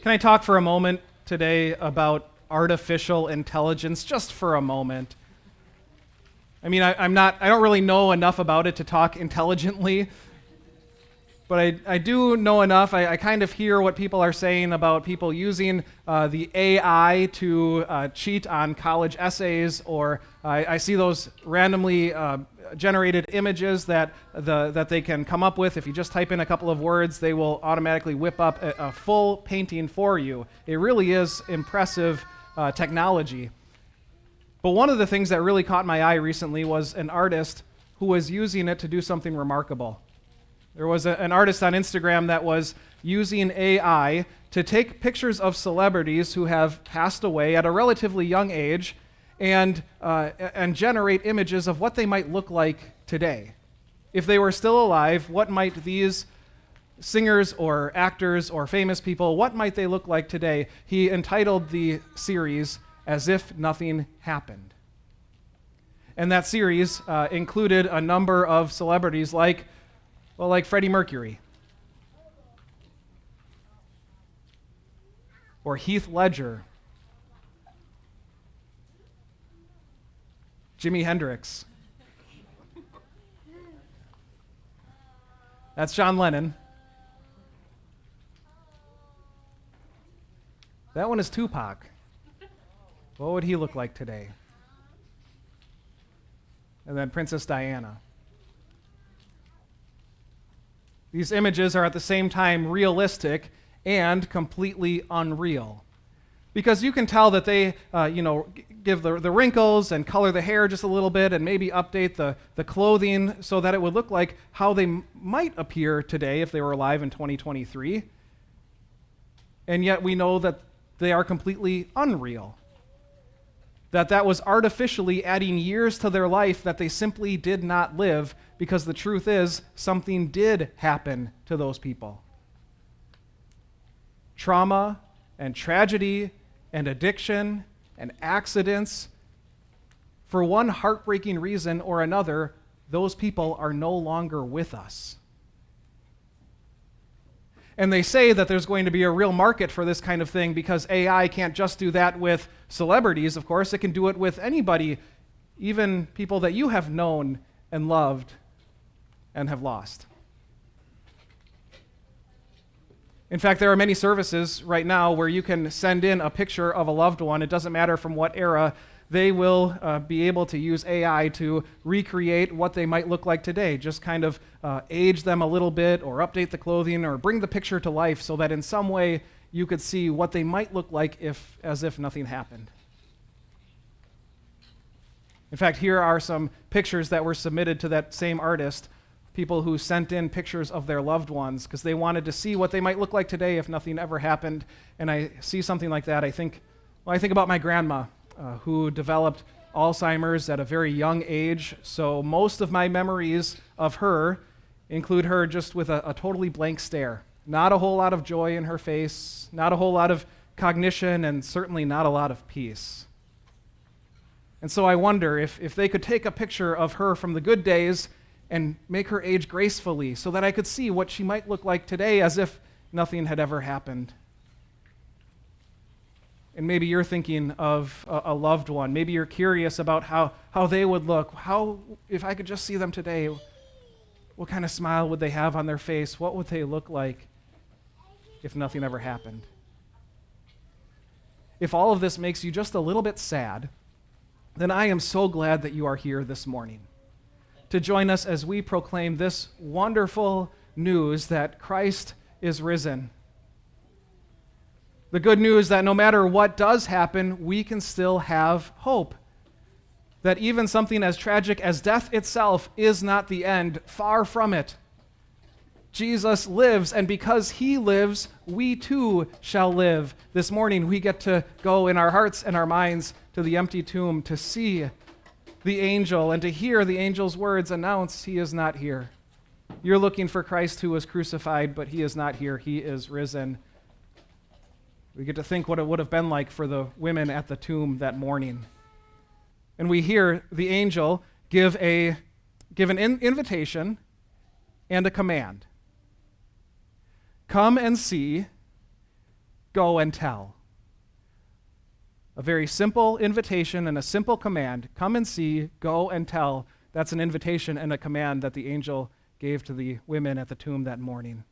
Can I talk for a moment today about artificial intelligence, just for a moment? I mean, I don't really know enough about it to talk intelligently, but I do know enough. I kind of hear what people are saying about people using the AI to cheat on college essays, or I see those randomly generated images that they can come up with. If you just type in a couple of words, they will automatically whip up a full painting for you. It really is impressive technology. But one of the things that really caught my eye recently was an artist who was using it to do something remarkable. There was an artist on Instagram that was using AI to take pictures of celebrities who have passed away at a relatively young age and generate images of what they might look like today. If they were still alive, what might these singers or actors or famous people, what might they look like today? He entitled the series As If Nothing Happened. And that series included a number of celebrities like Freddy Mercury, or Heath Ledger, Jimi Hendrix. That's John Lennon. That one is Tupac. What would he look like today? And then Princess Diana. These images are at the same time realistic and completely unreal. Because you can tell that they, give the wrinkles and color the hair just a little bit and maybe update the clothing so that it would look like how they might appear today if they were alive in 2023. And yet we know that they are completely unreal. That was artificially adding years to their life that they simply did not live, because the truth is something did happen to those people. Trauma and tragedy and addiction and accidents. For one heartbreaking reason or another, those people are no longer with us. And they say that there's going to be a real market for this kind of thing because AI can't just do that with celebrities, of course. It can do it with anybody, even people that you have known and loved and have lost. In fact, there are many services right now where you can send in a picture of a loved one. It doesn't matter from what era. They will be able to use AI to recreate what they might look like today, just kind of age them a little bit or update the clothing or bring the picture to life so that in some way you could see what they might look like as if nothing happened. In fact, here are some pictures that were submitted to that same artist, people who sent in pictures of their loved ones because they wanted to see what they might look like today if nothing ever happened. And I see something like that, I think about my grandma, who developed Alzheimer's at a very young age. So most of my memories of her include her just with a totally blank stare. Not a whole lot of joy in her face, not a whole lot of cognition, and certainly not a lot of peace. And so I wonder if they could take a picture of her from the good days and make her age gracefully so that I could see what she might look like today as if nothing had ever happened. And maybe you're thinking of a loved one. Maybe you're curious about how they would look. If I could just see them today, what kind of smile would they have on their face? What would they look like if nothing ever happened? If all of this makes you just a little bit sad, then I am so glad that you are here this morning to join us as we proclaim this wonderful news that Christ is risen. The good news that no matter what does happen, we can still have hope. That even something as tragic as death itself is not the end, far from it. Jesus lives, and because he lives, we too shall live. This morning we get to go in our hearts and our minds to the empty tomb to see the angel and to hear the angel's words announce he is not here. You're looking for Christ who was crucified, but he is not here. He is risen. We get to think what it would have been like for the women at the tomb that morning. And we hear the angel give an invitation and a command. Come and see. go and tell. A very simple invitation and a simple command. Come and see, go and tell. That's an invitation and a command that the angel gave to the women at the tomb that morning.